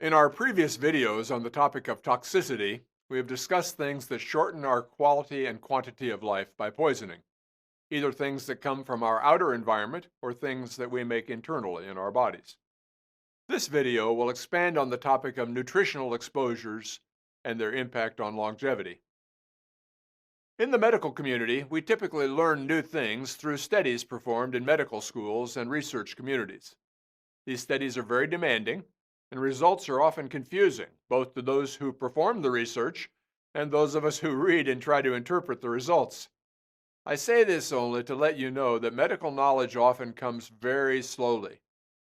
In our previous videos on the topic of toxicity, we have discussed things that shorten our quality and quantity of life by poisoning, either things that come from our outer environment or things that we make internally in our bodies. This video will expand on the topic of nutritional exposures and their impact on longevity. In the medical community, we typically learn new things through studies performed in medical schools and research communities. These studies are very demanding, and results are often confusing, both to those who perform the research and those of us who read and try to interpret the results. I say this only to let you know that medical knowledge often comes very slowly,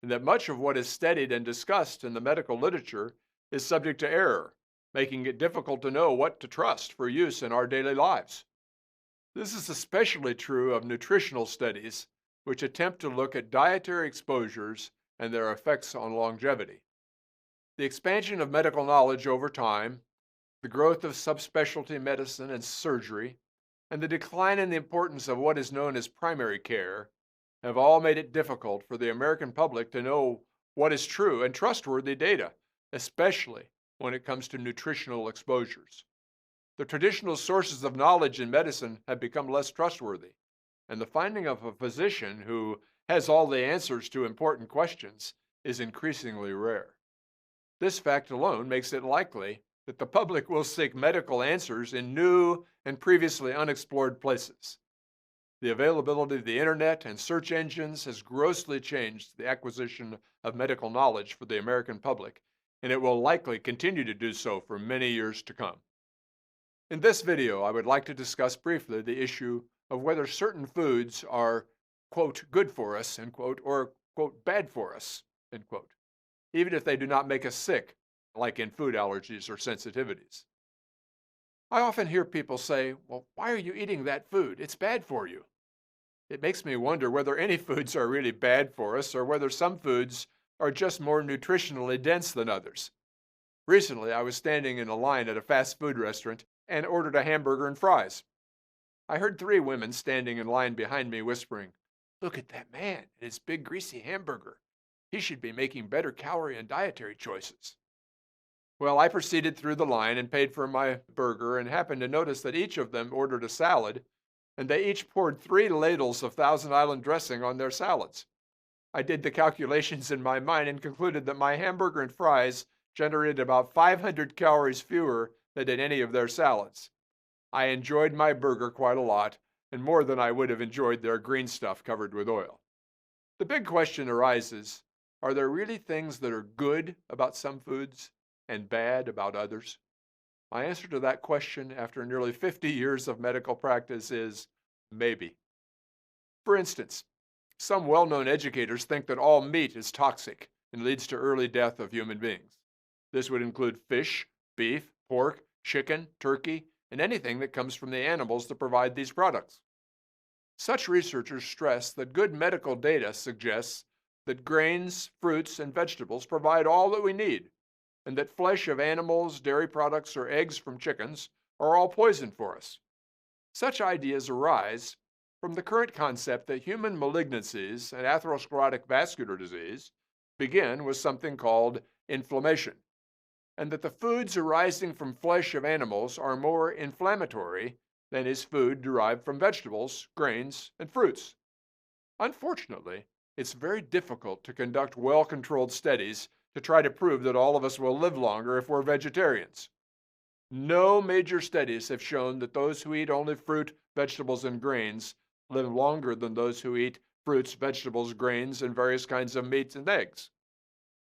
and that much of what is studied and discussed in the medical literature is subject to error, making it difficult to know what to trust for use in our daily lives. This is especially true of nutritional studies, which attempt to look at dietary exposures and their effects on longevity. The expansion of medical knowledge over time, the growth of subspecialty medicine and surgery, and the decline in the importance of what is known as primary care have all made it difficult for the American public to know what is true and trustworthy data, especially when it comes to nutritional exposures. The traditional sources of knowledge in medicine have become less trustworthy, and the finding of a physician who has all the answers to important questions is increasingly rare. This fact alone makes it likely that the public will seek medical answers in new and previously unexplored places. The availability of the internet and search engines has grossly changed the acquisition of medical knowledge for the American public, and it will likely continue to do so for many years to come. In this video, I would like to discuss briefly the issue of whether certain foods are, quote, good for us, end quote, or, quote, bad for us, end quote, even if they do not make us sick, like in food allergies or sensitivities. I often hear people say, well, why are you eating that food? It's bad for you. It makes me wonder whether any foods are really bad for us or whether some foods are just more nutritionally dense than others. Recently, I was standing in a line at a fast food restaurant and ordered a hamburger and fries. I heard three women standing in line behind me whispering, "Look at that man and his big greasy hamburger. He should be making better calorie and dietary choices." Well, I proceeded through the line and paid for my burger and happened to notice that each of them ordered a salad, and they each poured 3 ladles of Thousand Island dressing on their salads. I did the calculations in my mind and concluded that my hamburger and fries generated about 500 calories fewer than did any of their salads. I enjoyed my burger quite a lot, and more than I would have enjoyed their green stuff covered with oil. The big question arises, are there really things that are good about some foods and bad about others? My answer to that question after nearly 50 years of medical practice is maybe. For instance, some well-known educators think that all meat is toxic and leads to early death of human beings. This would include fish, beef, pork, chicken, turkey, and anything that comes from the animals that provide these products. Such researchers stress that good medical data suggests that grains, fruits, and vegetables provide all that we need, and that flesh of animals, dairy products, or eggs from chickens are all poison for us. Such ideas arise from the current concept that human malignancies and atherosclerotic vascular disease begin with something called inflammation, and that the foods arising from flesh of animals are more inflammatory than is food derived from vegetables, grains, and fruits. Unfortunately, it's very difficult to conduct well-controlled studies to try to prove that all of us will live longer if we're vegetarians. No major studies have shown that those who eat only fruit, vegetables, and grains live longer than those who eat fruits, vegetables, grains, and various kinds of meats and eggs.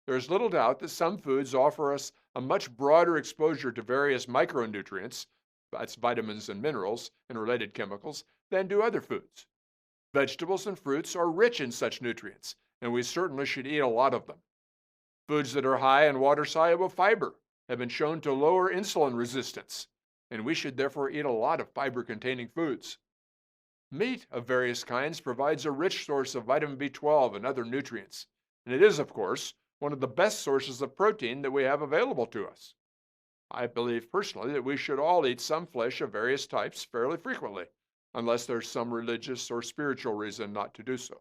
There's little doubt that some foods offer us a much broader exposure to various micronutrients, that's vitamins and minerals and related chemicals, than do other foods. Vegetables and fruits are rich in such nutrients, and we certainly should eat a lot of them. Foods that are high in water-soluble fiber have been shown to lower insulin resistance, and we should therefore eat a lot of fiber-containing foods. Meat of various kinds provides a rich source of vitamin B12 and other nutrients, and it is, of course, one of the best sources of protein that we have available to us. I believe personally that we should all eat some flesh of various types fairly frequently, unless there's some religious or spiritual reason not to do so.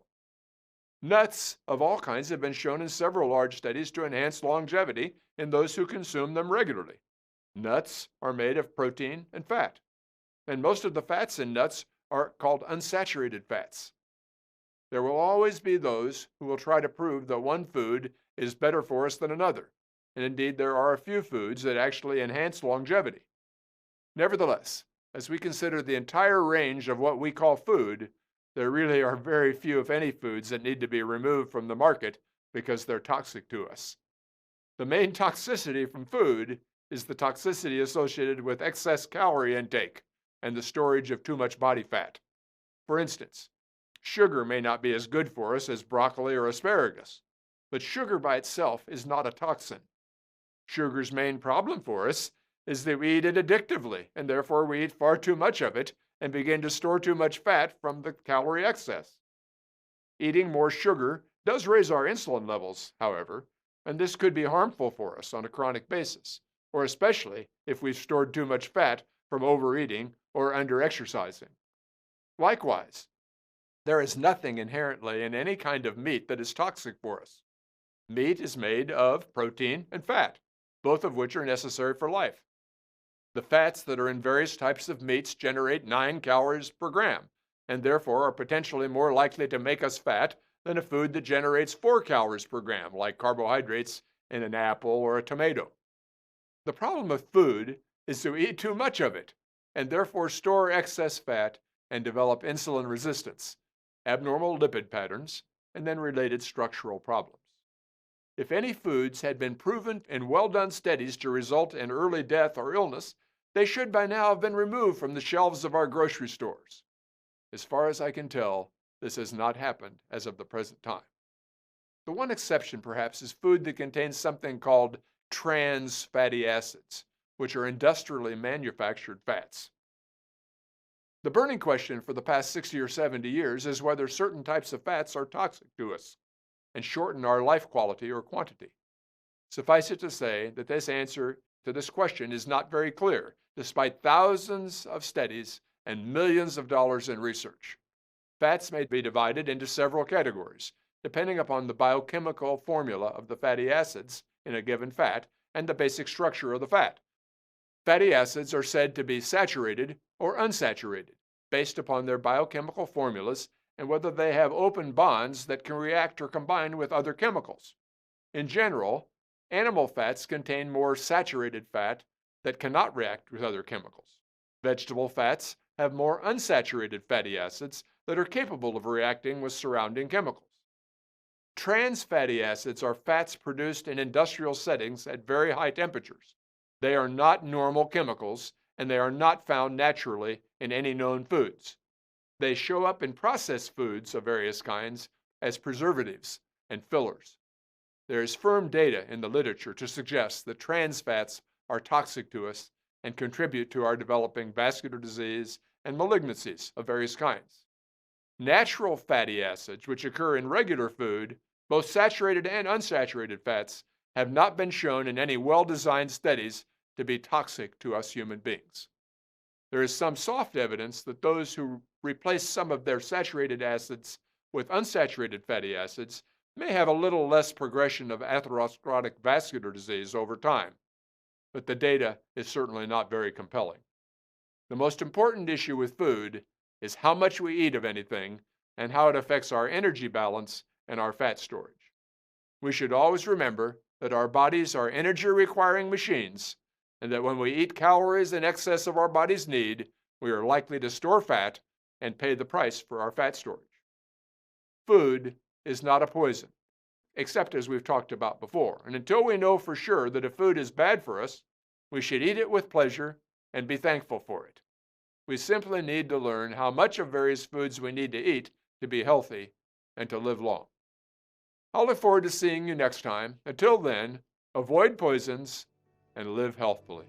Nuts of all kinds have been shown in several large studies to enhance longevity in those who consume them regularly. Nuts are made of protein and fat, and most of the fats in nuts are called unsaturated fats. There will always be those who will try to prove that one food is better for us than another, and indeed there are a few foods that actually enhance longevity. Nevertheless, as we consider the entire range of what we call food, there really are very few, if any, foods that need to be removed from the market because they're toxic to us. The main toxicity from food is the toxicity associated with excess calorie intake and the storage of too much body fat. For instance, sugar may not be as good for us as broccoli or asparagus, but sugar by itself is not a toxin. Sugar's main problem for us is that we eat it addictively, and therefore we eat far too much of it and begin to store too much fat from the calorie excess. Eating more sugar does raise our insulin levels, however, and this could be harmful for us on a chronic basis, or especially if we've stored too much fat from overeating or under-exercising. Likewise, there is nothing inherently in any kind of meat that is toxic for us. Meat is made of protein and fat, both of which are necessary for life. The fats that are in various types of meats generate 9 calories per gram, and therefore are potentially more likely to make us fat than a food that generates 4 calories per gram, like carbohydrates in an apple or a tomato. The problem with food is to eat too much of it, and therefore store excess fat and develop insulin resistance, abnormal lipid patterns, and then related structural problems. If any foods had been proven in well-done studies to result in early death or illness, they should by now have been removed from the shelves of our grocery stores. As far as I can tell, this has not happened as of the present time. The one exception, perhaps, is food that contains something called trans fatty acids, which are industrially manufactured fats. The burning question for the past 60 or 70 years is whether certain types of fats are toxic to us and shorten our life quality or quantity. Suffice it to say that this answer to this question is not very clear, despite thousands of studies and millions of dollars in research. Fats may be divided into several categories, depending upon the biochemical formula of the fatty acids in a given fat and the basic structure of the fat. Fatty acids are said to be saturated or unsaturated, based upon their biochemical formulas and whether they have open bonds that can react or combine with other chemicals. In general, animal fats contain more saturated fat that cannot react with other chemicals. Vegetable fats have more unsaturated fatty acids that are capable of reacting with surrounding chemicals. Trans fatty acids are fats produced in industrial settings at very high temperatures. They are not normal chemicals, and they are not found naturally in any known foods. They show up in processed foods of various kinds as preservatives and fillers. There is firm data in the literature to suggest that trans fats are toxic to us and contribute to our developing vascular disease and malignancies of various kinds. Natural fatty acids, which occur in regular food, both saturated and unsaturated fats, have not been shown in any well-designed studies to be toxic to us human beings. There is some soft evidence that those who replace some of their saturated acids with unsaturated fatty acids may have a little less progression of atherosclerotic vascular disease over time, but the data is certainly not very compelling. The most important issue with food is how much we eat of anything and how it affects our energy balance and our fat storage. We should always remember that our bodies are energy-requiring machines, and that when we eat calories in excess of our body's need, we are likely to store fat and pay the price for our fat storage. Food is not a poison, except as we've talked about before. And until we know for sure that a food is bad for us, we should eat it with pleasure and be thankful for it. We simply need to learn how much of various foods we need to eat to be healthy and to live long. I'll look forward to seeing you next time. Until then, avoid poisons and live healthfully.